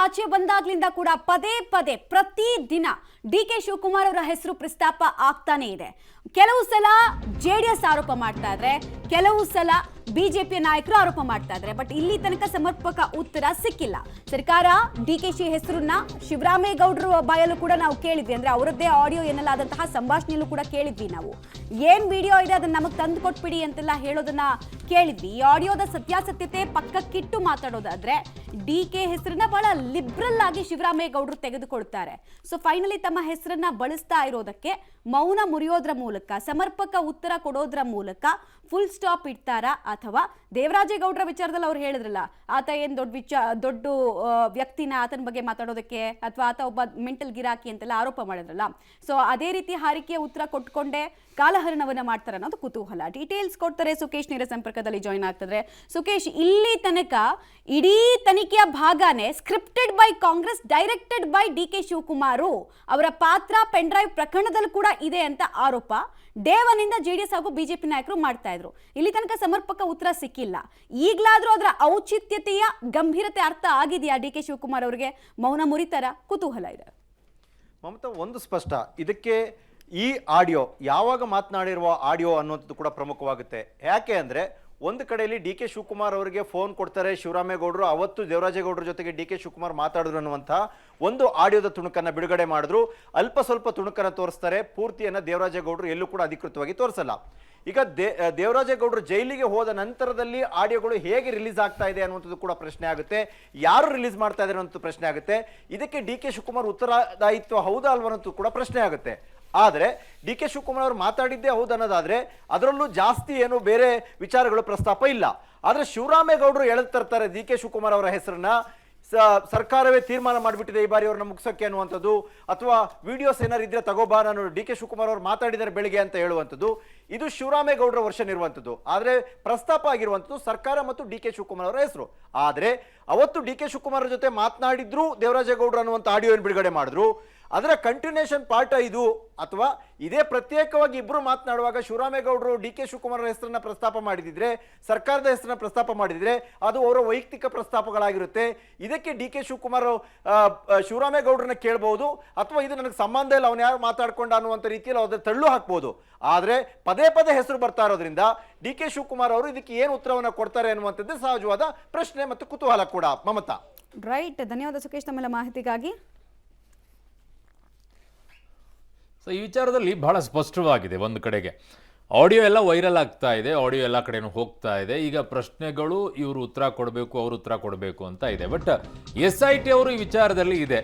ಆಚೆ ಬಂದಾಗ್ಲಿಂದ ಕೂಡ ಪದೇ ಪದೇ ಪ್ರತಿದಿನ ಡಿ.ಕೆ. ಶಿವಕುಮಾರ್ ಅವರ ಹೆಸರು ಪ್ರಸ್ತಾಪ ಆಗ್ತಾನೆ ಇದೆ. ಕೆಲವು ಸಲ ಜೆಡಿಎಸ್ ಆರೋಪ ಮಾಡ್ತಾ ಇದ್ರೆ, ಕೆಲವು ಸಲ ಬಿಜೆಪಿ ನಾಯಕರು ಆರೋಪ ಮಾಡ್ತಾ ಇದ್ದಾರೆ. ಬಟ್ ಇಲ್ಲಿ ತನಕ ಸಮರ್ಪಕ ಉತ್ತರ ಸಿಕ್ಕಿಲ್ಲ. ಸರ್ಕಾರ ಡಿ.ಕೆ.ಶಿ ಹೆಸರನ್ನ ಶಿವರಾಮೇಗೌಡರು ಬಾಯಲ್ಲೂ ಕೂಡ ನಾವು ಕೇಳಿದ್ವಿ. ಅಂದ್ರೆ ಅವರದ್ದೇ ಆಡಿಯೋ ಎನ್ನಲಾದಂತಹ ಸಂಭಾಷಣೆಯಲ್ಲೂ ಕೂಡ ಕೇಳಿದ್ವಿ. ನಾವು ಏನ್ ವಿಡಿಯೋ ಇದೆ ಅದನ್ನ ನಮಗೆ ತಂದು ಕೊಟ್ಬಿಡಿ ಅಂತೆಲ್ಲ ಹೇಳೋದನ್ನ ಕೇಳಿದ್ವಿ. ಈ ಆಡಿಯೋದ ಸತ್ಯಾಸತ್ಯತೆ ಪಕ್ಕಕ್ಕಿಟ್ಟು ಮಾತಾಡೋದಾದ್ರೆ ಡಿ.ಕೆ. ಹೆಸರನ್ನ ಬಹಳ ಲಿಬ್ರಲ್ ಆಗಿ ಶಿವರಾಮೇಗೌಡರು ತೆಗೆದುಕೊಳ್ತಾರೆ. ಸೊ ಫೈನಲಿ ತಮ್ಮ ಹೆಸರನ್ನ ಬಳಸ್ತಾ ಇರೋದಕ್ಕೆ ಮೌನ ಮುರಿಯೋದ್ರ ಮೂಲಕ, ಸಮರ್ಪಕ ಉತ್ತರ ಕೊಡೋದ್ರ ಮೂಲಕ ಫುಲ್ ಸ್ಟಾಪ್ ಇಡ್ತಾರಾ, ಅಥವಾ ದೇವರಾಜೇಗೌಡರ ವಿಚಾರದಲ್ಲಿ ಅವ್ರು ಹೇಳಿದ್ರಲ್ಲ, ಆತ ಏನ್ ದೊಡ್ಡ ವ್ಯಕ್ತಿನ, ಆತನ ಬಗ್ಗೆ ಮಾತಾಡೋದಕ್ಕೆ, ಅಥವಾ ಆತ ಒಬ್ಬ ಮೆಂಟಲ್ ಗಿರಾಕಿ ಅಂತೆಲ್ಲ ಆರೋಪ ಮಾಡಿದ್ರಲ್ಲ, ಸೊ ಅದೇ ರೀತಿ ಹಾರಿಕೆಯ ಉತ್ತರ ಕೊಟ್ಕೊಂಡೆ ಕಾಲಹರಣವನ್ನ ಮಾಡ್ತಾರೆ ಅನ್ನೋದು ಕುತೂಹಲ. ಡೀಟೇಲ್ಸ್ ಕೊಡ್ತಾರೆ ಸುಕೇಶ್ ನೇರ ಸಂಪರ್ಕದಲ್ಲಿ ಜಾಯಿನ್ ಆಗ್ತಿದ್ರೆ. ಸುಕೇಶ್, ಇಲ್ಲಿ ತನಕ ಇಡೀ ತನಿಖೆಯ ಭಾಗನೇ scripted by Congress, directed by D K. Shivakumar. ಅವರ ಪಾತ್ರ ಪೆನ್ ಡ್ರೈವ್ ಪ್ರಕರಣದಲ್ಲಿ ಕೂಡ ಇದೆ ಅಂತ ಆರೋಪ ಡೇ ಒನ್ ಇಂದ ಜೆಡಿಎಸ್ ಹಾಗೂ ಬಿಜೆಪಿ ನಾಯಕರು ಮಾಡ್ತಾ ಇದ್ರು. ಇಲ್ಲಿ ತನಕ ಸಮರ್ಪಕ ಉತ್ತರ ಸಿಕ್ಕಿಲ್ಲ. ಈಗಲಾದ್ರೂ ಅದರ ಔಚಿತ್ಯತೆಯ ಗಂಭೀರತೆ ಅರ್ಥ ಆಗಿದೆಯಾ ಡಿ.ಕೆ. ಶಿವಕುಮಾರ್ ಅವರಿಗೆ? ಮೌನ ಮುರಿತಾರ? ಕುತೂಹಲ ಇದೆ. ಮಮತಾ, ಒಂದು ಸ್ಪಷ್ಟ, ಇದಕ್ಕೆ ಈ ಆಡಿಯೋ ಯಾವಾಗ ಮಾತನಾಡಿರುವ ಆಡಿಯೋ ಅನ್ನೋದು ಕೂಡ ಪ್ರಮುಖವಾಗುತ್ತೆ. ಯಾಕೆ ಅಂದರೆ, ಒಂದು ಕಡೆಯಲ್ಲಿ ಡಿ.ಕೆ. ಶಿವಕುಮಾರ್ ಅವರಿಗೆ ಫೋನ್ ಕೊಡ್ತಾರೆ ಶಿವರಾಮೇಗೌಡರು, ಅವತ್ತು ದೇವರಾಜೇಗೌಡರ ಜೊತೆಗೆ ಡಿ.ಕೆ. ಶಿವಕುಮಾರ್ ಮಾತಾಡಿದ್ರು ಅನ್ನುವಂಥ ಒಂದು ಆಡಿಯೋದ ತುಣುಕನ್ನು ಬಿಡುಗಡೆ ಮಾಡಿದ್ರು. ಅಲ್ಪ ಸ್ವಲ್ಪ ತುಣುಕನ್ನು ತೋರಿಸ್ತಾರೆ, ಪೂರ್ತಿಯನ್ನು ದೇವರಾಜೇಗೌಡರು ಎಲ್ಲೂ ಕೂಡ ಅಧಿಕೃತವಾಗಿ ತೋರಿಸಲ್ಲ. ಈಗ ದೇವರಾಜೇಗೌಡರು ಜೈಲಿಗೆ ಹೋದ ನಂತರದಲ್ಲಿ ಆಡಿಯೋಗಳು ಹೇಗೆ ರಿಲೀಸ್ ಆಗ್ತಾ ಇದೆ ಅನ್ನುವಂಥದ್ದು ಕೂಡ ಪ್ರಶ್ನೆ ಆಗುತ್ತೆ. ಯಾರು ರಿಲೀಸ್ ಮಾಡ್ತಾ ಇದ್ದಾರೆ ಅನ್ನೋದು ಪ್ರಶ್ನೆ ಆಗುತ್ತೆ. ಇದಕ್ಕೆ ಡಿ.ಕೆ. ಶಿವಕುಮಾರ್ ಉತ್ತರದಾಯಿತ್ವ ಹೌದಾ ಅಲ್ವಾ ಅನ್ನೋದು ಕೂಡ ಪ್ರಶ್ನೆ ಆಗುತ್ತೆ. ಆದರೆ ಡಿ.ಕೆ. ಶಿವಕುಮಾರ್ ಅವರು ಮಾತಾಡಿದ್ದೇ ಹೌದು ಅನ್ನೋದಾದ್ರೆ ಅದರಲ್ಲೂ ಜಾಸ್ತಿ ಏನು ಬೇರೆ ವಿಚಾರಗಳು ಪ್ರಸ್ತಾಪ ಇಲ್ಲ. ಆದರೆ ಶಿವರಾಮೇಗೌಡರು ಎಳೆತರ್ತಾರೆ ಡಿ.ಕೆ. ಶಿವಕುಮಾರ್ ಅವರ ಹೆಸರನ್ನ, ಸರ್ಕಾರವೇ ತೀರ್ಮಾನ ಮಾಡಿಬಿಟ್ಟಿದೆ ಈ ಬಾರಿ ಅವ್ರನ್ನ ಮುಗಿಸೋಕ್ಕೆ ಅನ್ನುವಂಥದ್ದು, ಅಥವಾ ವಿಡಿಯೋಸ್ ಏನಾರು ಇದ್ರೆ ತಗೋಬಾ, ನಾನು ಡಿ.ಕೆ. ಶಿವಕುಮಾರ್ ಅವರು ಮಾತಾಡಿದ್ದಾರೆ ಬೆಳಿಗ್ಗೆ ಅಂತ ಹೇಳುವಂಥದ್ದು, ಇದು ಶಿವರಾಮೇಗೌಡರ ವರ್ಷನ್ ಇರುವಂಥದ್ದು. ಆದರೆ ಪ್ರಸ್ತಾಪ ಆಗಿರುವಂಥದ್ದು ಸರ್ಕಾರ ಮತ್ತು ಡಿ.ಕೆ. ಶಿವಕುಮಾರ್ ಅವರ ಹೆಸರು. ಆದರೆ ಅವತ್ತು ಡಿ.ಕೆ. ಶಿವಕುಮಾರ್ ಜೊತೆ ಮಾತನಾಡಿದ್ರು ದೇವರಾಜೇಗೌಡರು ಅನ್ನುವಂಥ ಆಡಿಯೋ ಏನು ಬಿಡುಗಡೆ ಮಾಡಿದ್ರು, ಅದರ ಕಂಟಿನ್ಯೂಷನ್ ಪಾರ್ಟ್ ಇದು, ಅಥವಾ ಇದೇ ಪ್ರತ್ಯೇಕವಾಗಿ ಇಬ್ಬರು ಮಾತನಾಡುವಾಗ ಶಿವರಾಮೇಗೌಡರು ಡಿ.ಕೆ. ಶಿವಕುಮಾರ್ ಹೆಸರನ್ನ ಪ್ರಸ್ತಾಪ ಮಾಡಿದ್ರೆ, ಸರ್ಕಾರದ ಹೆಸರನ್ನ ಪ್ರಸ್ತಾಪ ಮಾಡಿದ್ರೆ ಅದು ಅವರ ವೈಯಕ್ತಿಕ ಪ್ರಸ್ತಾಪಗಳಾಗಿರುತ್ತೆ. ಇದಕ್ಕೆ ಡಿ.ಕೆ. ಶಿವಕುಮಾರ್ ಶಿವರಾಮೇಗೌಡರನ್ನ ಕೇಳಬಹುದು, ಅಥವಾ ಇದು ನನಗೆ ಸಂಬಂಧ ಇಲ್ಲ, ಅವನು ಯಾರು ಮಾತಾಡ್ಕೊಂಡ ಅನ್ನುವಂಥ ರೀತಿಯಲ್ಲಿ ಅವ್ರ ತಳ್ಳು ಹಾಕ್ಬೋದು. ಆದರೆ ಪದೇ ಪದೇ ಹೆಸರು ಬರ್ತಾ ಇರೋದ್ರಿಂದ ಡಿ.ಕೆ. ಶಿವಕುಮಾರ್ ಅವರು ಇದಕ್ಕೆ ಏನು ಉತ್ತರವನ್ನು ಕೊಡ್ತಾರೆ ಅನ್ನುವಂಥದ್ದು ಸಹಜವಾದ ಪ್ರಶ್ನೆ ಮತ್ತು ಕುತೂಹಲ ಕೂಡ. ಮಮತಾ, ರೈಟ್, ಧನ್ಯವಾದ ಸುಕೇಶ್ ತಮ್ಮೆಲ್ಲ ಮಾಹಿತಿಗಾಗಿ. ಸೊ ಈ ವಿಚಾರದಲ್ಲಿ ಬಹಳ ಸ್ಪಷ್ಟವಾಗಿದೆ. ಒಂದು ಕಡೆಗೆ ಆಡಿಯೋ ಎಲ್ಲ ವೈರಲ್ ಆಗ್ತಾ ಇದೆ, ಆಡಿಯೋ ಎಲ್ಲ ಕಡೆನೂ ಹೋಗ್ತಾ ಇದೆ. ಈಗ ಪ್ರಶ್ನೆಗಳು ಇವರು ಉತ್ತರ ಕೊಡಬೇಕು, ಅವರು ಉತ್ತರ ಕೊಡಬೇಕು ಅಂತ ಇದೆ. ಬಟ್ SIT ಅವರು ಈ ವಿಚಾರದಲ್ಲಿ ಇದೆ,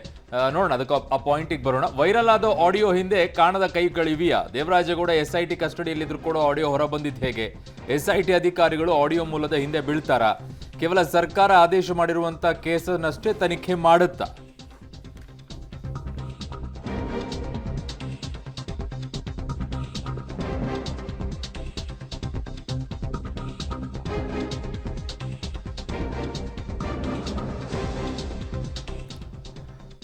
ನೋಡೋಣ, ಅದಕ್ಕೆ ಆ ಪಾಯಿಂಟಿಗೆ ಬರೋಣ. ವೈರಲ್ ಆದ ಆಡಿಯೋ ಹಿಂದೆ ಕಾಣದ ಕೈಗಳಿವೆಯಾ? ದೇವರಾಜೇಗೌಡ SIT ಕಸ್ಟಡಿಯಲ್ಲಿದ್ರು ಕೂಡ ಆಡಿಯೋ ಹೊರ ಬಂದಿದ್ದು ಹೇಗೆ? SIT ಅಧಿಕಾರಿಗಳು ಆಡಿಯೋ ಮೂಲದ ಹಿಂದೆ ಬೀಳ್ತಾರಾ? ಕೇವಲ ಸರ್ಕಾರ ಆದೇಶ ಮಾಡಿರುವಂಥ ಕೇಸನ್ನಷ್ಟೇ ತನಿಖೆ ಮಾಡುತ್ತಾ?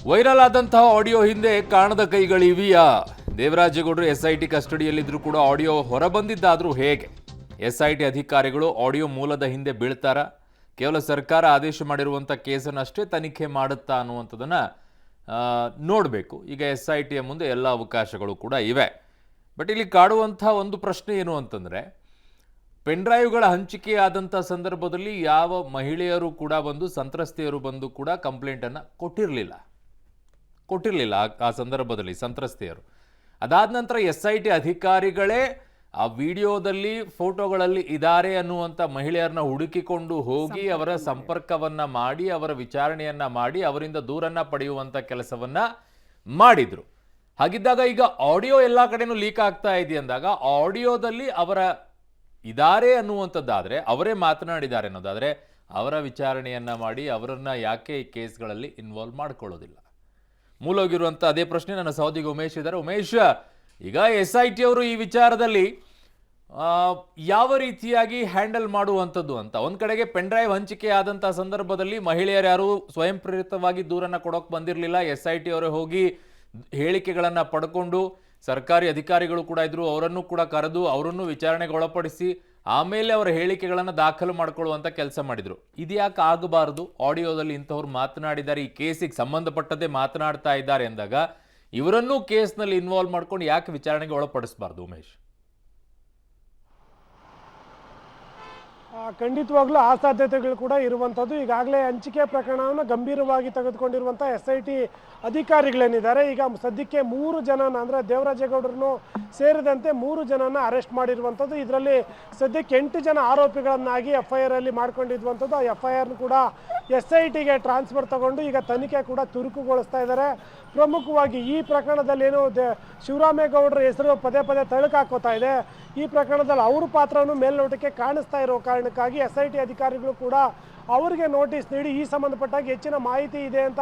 ವೈರಲ್ ಆದಂತಹ ಆಡಿಯೋ ಹಿಂದೆ ಕಾಣದ ಕೈಗಳಿವೆಯಾ? ದೇವರಾಜೇಗೌಡರು SIT ಕಸ್ಟಡಿಯಲ್ಲಿದ್ದರೂ ಕೂಡ ಆಡಿಯೋ ಹೊರಬಂದಿದ್ದಾದರೂ ಹೇಗೆ? SIT ಅಧಿಕಾರಿಗಳು ಆಡಿಯೋ ಮೂಲದ ಹಿಂದೆ ಬೀಳ್ತಾರಾ? ಕೇವಲ ಸರ್ಕಾರ ಆದೇಶ ಮಾಡಿರುವಂಥ ಕೇಸನ್ನಷ್ಟೇ ತನಿಖೆ ಮಾಡುತ್ತಾ ಅನ್ನುವಂಥದ್ದನ್ನು ನೋಡಬೇಕು. ಈಗ SITಯ ಮುಂದೆ ಎಲ್ಲ ಅವಕಾಶಗಳು ಕೂಡ ಇವೆ. ಬಟ್ ಇಲ್ಲಿ ಕಾಡುವಂಥ ಒಂದು ಪ್ರಶ್ನೆ ಏನು ಅಂತಂದರೆ, ಪೆನ್ ಡ್ರೈವ್ಗಳ ಹಂಚಿಕೆ ಆದಂಥ ಸಂದರ್ಭದಲ್ಲಿ ಯಾವ ಮಹಿಳೆಯರು ಕೂಡ ಬಂದು, ಸಂತ್ರಸ್ತೆಯರು ಬಂದು ಕೂಡ ಕಂಪ್ಲೇಂಟನ್ನು ಕೊಟ್ಟಿರಲಿಲ್ಲ ಆ ಸಂದರ್ಭದಲ್ಲಿ ಸಂತ್ರಸ್ತೆಯರು. ಅದಾದ ನಂತರ SIT ಅಧಿಕಾರಿಗಳೇ ಆ ವಿಡಿಯೋದಲ್ಲಿ, ಫೋಟೋಗಳಲ್ಲಿ ಇದ್ದಾರೆ ಅನ್ನುವಂಥ ಮಹಿಳೆಯರನ್ನ ಹುಡುಕಿಕೊಂಡು ಹೋಗಿ ಅವರ ಸಂಪರ್ಕವನ್ನ ಮಾಡಿ, ಅವರ ವಿಚಾರಣೆಯನ್ನ ಮಾಡಿ, ಅವರಿಂದ ದೂರನ್ನ ಪಡೆಯುವಂಥ ಕೆಲಸವನ್ನ ಮಾಡಿದ್ರು. ಹಾಗಿದ್ದಾಗ ಈಗ ಆಡಿಯೋ ಎಲ್ಲ ಕಡೆನೂ ಲೀಕ್ ಆಗ್ತಾ ಇದೆ ಅಂದಾಗ, ಆಡಿಯೋದಲ್ಲಿ ಅವರ ಇದ್ದಾರೆ ಅನ್ನುವಂಥದ್ದಾದರೆ, ಅವರೇ ಮಾತನಾಡಿದ್ದಾರೆ ಅನ್ನೋದಾದರೆ, ಅವರ ವಿಚಾರಣೆಯನ್ನ ಮಾಡಿ ಅವರನ್ನ ಯಾಕೆ ಈ ಕೇಸ್ಗಳಲ್ಲಿ ಇನ್ವಾಲ್ವ್ ಮಾಡ್ಕೊಳ್ಳೋದಿಲ್ಲ? ಮೂಲವಾಗಿರುವಂಥ ಅದೇ ಪ್ರಶ್ನೆ ನನ್ನ ಸಹೋದರಿ ಉಮೇಶ್ ಇದ್ದಾರೆ. ಉಮೇಶ್, ಈಗ SIT ಅವರು ಈ ವಿಚಾರದಲ್ಲಿ ಯಾವ ರೀತಿಯಾಗಿ ಹ್ಯಾಂಡಲ್ ಮಾಡುವಂಥದ್ದು ಅಂತ? ಒಂದು ಕಡೆಗೆ ಪೆನ್ ಡ್ರೈವ್ ಹಂಚಿಕೆ ಆದಂಥ ಸಂದರ್ಭದಲ್ಲಿ ಮಹಿಳೆಯರು ಯಾರು ಸ್ವಯಂ ಪ್ರೇರಿತವಾಗಿ ದೂರನ್ನು ಕೊಡೋಕೆ ಬಂದಿರಲಿಲ್ಲ. SIT ಅವರೇ ಹೋಗಿ ಹೇಳಿಕೆಗಳನ್ನು ಪಡ್ಕೊಂಡು, ಸರ್ಕಾರಿ ಅಧಿಕಾರಿಗಳು ಕೂಡ ಇದ್ರು, ಅವರನ್ನು ಕೂಡ ಕರೆದು ಅವರನ್ನು ವಿಚಾರಣೆಗೆ ಒಳಪಡಿಸಿ ಆಮೇಲೆ ಅವರ ಹೇಳಿಕೆಗಳನ್ನು ದಾಖಲು ಮಾಡ್ಕೊಳ್ಳುವಂತ ಕೆಲಸ ಮಾಡಿದ್ರು. ಇದ್ಯಾಕೆ ಆಗಬಾರದು? ಆಡಿಯೋದಲ್ಲಿ ಇಂಥವ್ರು ಮಾತನಾಡಿದ್ದಾರೆ, ಈ ಕೇಸಿಗೆ ಸಂಬಂಧಪಟ್ಟದ್ದೇ ಮಾತನಾಡ್ತಾ ಇದ್ದಾರೆ ಅಂದಾಗ ಇವರನ್ನೂ ಕೇಸ್ನಲ್ಲಿ ಇನ್ವಾಲ್ವ್ ಮಾಡ್ಕೊಂಡು ಯಾಕೆ ವಿಚಾರಣೆಗೆ ಒಳಪಡಿಸಬಾರ್ದು ಉಮೇಶ್? ಖಂಡಿತವಾಗ್ಲೂ ಆ ಸಾಧ್ಯತೆಗಳು ಕೂಡ ಇರುವಂಥದ್ದು. ಈಗಾಗಲೇ ಹಂಚಿಕೆ ಪ್ರಕರಣವನ್ನು ಗಂಭೀರವಾಗಿ ತೆಗೆದುಕೊಂಡಿರುವಂಥ SIT ಅಧಿಕಾರಿಗಳೇನಿದ್ದಾರೆ, ಈಗ ಸದ್ಯಕ್ಕೆ 3 ಜನನ ಅಂದರೆ ದೇವರಾಜೇಗೌಡರನ್ನು ಸೇರಿದಂತೆ 3 ಜನನ ಅರೆಸ್ಟ್ ಮಾಡಿರುವಂಥದ್ದು. ಇದರಲ್ಲಿ ಸದ್ಯಕ್ಕೆ 8 ಜನ ಆರೋಪಿಗಳನ್ನಾಗಿ FIR ಅಲ್ಲಿ ಮಾಡ್ಕೊಂಡಿರುವಂಥದ್ದು. ಆ FIR ಕೂಡ SITಗೆ ಟ್ರಾನ್ಸ್ಫರ್ ತಗೊಂಡು ಈಗ ತನಿಖೆ ಕೂಡ ಚುರುಕುಗೊಳಿಸ್ತಾ ಇದ್ದಾರೆ. ಪ್ರಮುಖವಾಗಿ ಈ ಪ್ರಕರಣದಲ್ಲಿ ಏನು ಶಿವರಾಮೇಗೌಡರ ಹೆಸರು ಪದೇ ಪದೇ ತಳುಕಾಕೋತಾ ಇದೆ. ಈ ಪ್ರಕರಣದಲ್ಲಿ ಅವ್ರ ಪಾತ್ರವನ್ನು ಮೇಲ್ನೋಟಕ್ಕೆ ಕಾಣಿಸ್ತಾ ಇರೋ ಕಾರಣಕ್ಕಾಗಿ SIT ಅಧಿಕಾರಿಗಳು ಕೂಡ ಅವರಿಗೆ ನೋಟಿಸ್ ನೀಡಿ ಈ ಸಂಬಂಧಪಟ್ಟಾಗಿ ಹೆಚ್ಚಿನ ಮಾಹಿತಿ ಇದೆ ಅಂತ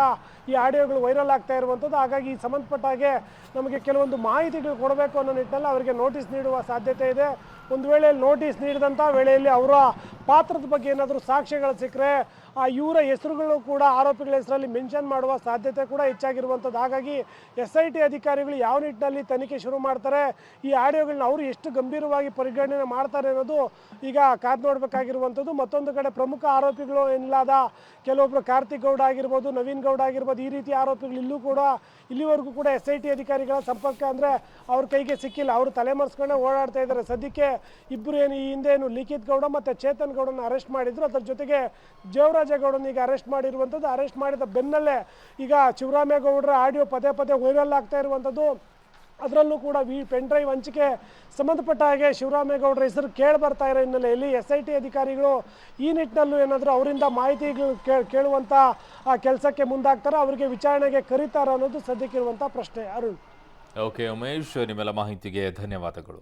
ಈ ಆಡಿಯೋಗಳು ವೈರಲ್ ಆಗ್ತಾ ಇರುವಂಥದ್ದು. ಹಾಗಾಗಿ ಈ ಸಂಬಂಧಪಟ್ಟಾಗೆ ನಮಗೆ ಕೆಲವೊಂದು ಮಾಹಿತಿಗಳು ಕೊಡಬೇಕು ಅನ್ನೋ ನಿಟ್ಟಿನಲ್ಲಿ ಅವರಿಗೆ ನೋಟಿಸ್ ನೀಡುವ ಸಾಧ್ಯತೆ ಇದೆ. ಒಂದು ವೇಳೆ ನೋಟಿಸ್ ನೀಡಿದಂಥ ವೇಳೆಯಲ್ಲಿ ಅವರ ಪಾತ್ರದ ಬಗ್ಗೆ ಏನಾದರೂ ಸಾಕ್ಷ್ಯಗಳು ಸಿಕ್ಕರೆ ಇವರ ಹೆಸರುಗಳು ಕೂಡ ಆರೋಪಿಗಳ ಹೆಸರಲ್ಲಿ ಮೆನ್ಷನ್ ಮಾಡುವ ಸಾಧ್ಯತೆ ಕೂಡ ಹೆಚ್ಚಾಗಿರುವಂಥದ್ದು. ಹಾಗಾಗಿ SIT ಅಧಿಕಾರಿಗಳು ಯಾವ ನಿಟ್ಟಿನಲ್ಲಿ ತನಿಖೆ ಶುರು ಮಾಡ್ತಾರೆ, ಈ ಆಡಿಯೋಗಳನ್ನ ಅವರು ಎಷ್ಟು ಗಂಭೀರವಾಗಿ ಪರಿಗಣನೆ ಮಾಡ್ತಾರೆ ಅನ್ನೋದು ಈಗ ಕಾದು ನೋಡಬೇಕಾಗಿರುವಂಥದ್ದು. ಮತ್ತೊಂದು ಕಡೆ ಪ್ರಮುಖ ಆರೋಪಿಗಳು ಎನ್ನಲಾದ ಕೆಲವೊಬ್ಬರು ಕಾರ್ತಿಕ್ ಗೌಡ ಆಗಿರ್ಬೋದು, ನವೀನ್ ಗೌಡ ಆಗಿರ್ಬೋದು, ಈ ರೀತಿ ಆರೋಪಿಗಳು ಇಲ್ಲಿವರೆಗೂ ಕೂಡ SIT ಅಧಿಕಾರಿಗಳ ಸಂಪರ್ಕ ಅಂದರೆ ಅವ್ರ ಕೈಗೆ ಸಿಕ್ಕಿಲ್ಲ. ಅವರು ತಲೆಮರೆಸ್ಕೊಂಡೇ ಓಡಾಡ್ತಾ ಇದ್ದಾರೆ. ಸದ್ಯಕ್ಕೆ ಇಬ್ಬರು ಈ ಹಿಂದೆ ಲಿಖಿತ್ ಗೌಡ ಮತ್ತು ಚೇತನ್ ಗೌಡನ ಅರೆಸ್ಟ್ ಮಾಡಿದ್ರು. ಅದರ ಜೊತೆಗೆ ದೇವರಾಜೇಗೌಡನ ಈಗ ಅರೆಸ್ಟ್ ಮಾಡಿರುವಂಥದ್ದು. ಅರೆಸ್ಟ್ ಮಾಡಿದ ಬೆನ್ನಲ್ಲೇ ಈಗ ಶಿವರಾಮೇಗೌಡರ ಆಡಿಯೋ ಪದೇ ಪದೇ ವೈರಲ್ ಆಗ್ತಾ ಇರುವಂಥದ್ದು. ಅದರಲ್ಲೂ ಕೂಡ ಪೆನ್ ಡ್ರೈವ್ ಹಂಚಿಕೆ ಸಂಬಂಧಪಟ್ಟ ಹಾಗೆ ಶಿವರಾಮೇಗೌಡರ ಹೆಸರು ಕೇಳಿ ಬರ್ತಾ ಇರೋ ಹಿನ್ನೆಲೆಯಲ್ಲಿ SIT ಅಧಿಕಾರಿಗಳು ಈ ನಿಟ್ಟಿನಲ್ಲೂ ಏನಾದರೂ ಅವರಿಂದ ಮಾಹಿತಿಗಳು ಕೇಳುವಂಥ ಕೆಲಸಕ್ಕೆ ಮುಂದಾಗ್ತಾರೆ, ಅವರಿಗೆ ವಿಚಾರಣೆಗೆ ಕರೀತಾರ ಅನ್ನೋದು ಸದ್ಯಕ್ಕಿರುವಂಥ ಪ್ರಶ್ನೆ. ಅರುಣ್. ಓಕೆ ಉಮೇಶ್, ನಿಮ್ಮೆಲ್ಲ ಮಾಹಿತಿಗೆ ಧನ್ಯವಾದಗಳು.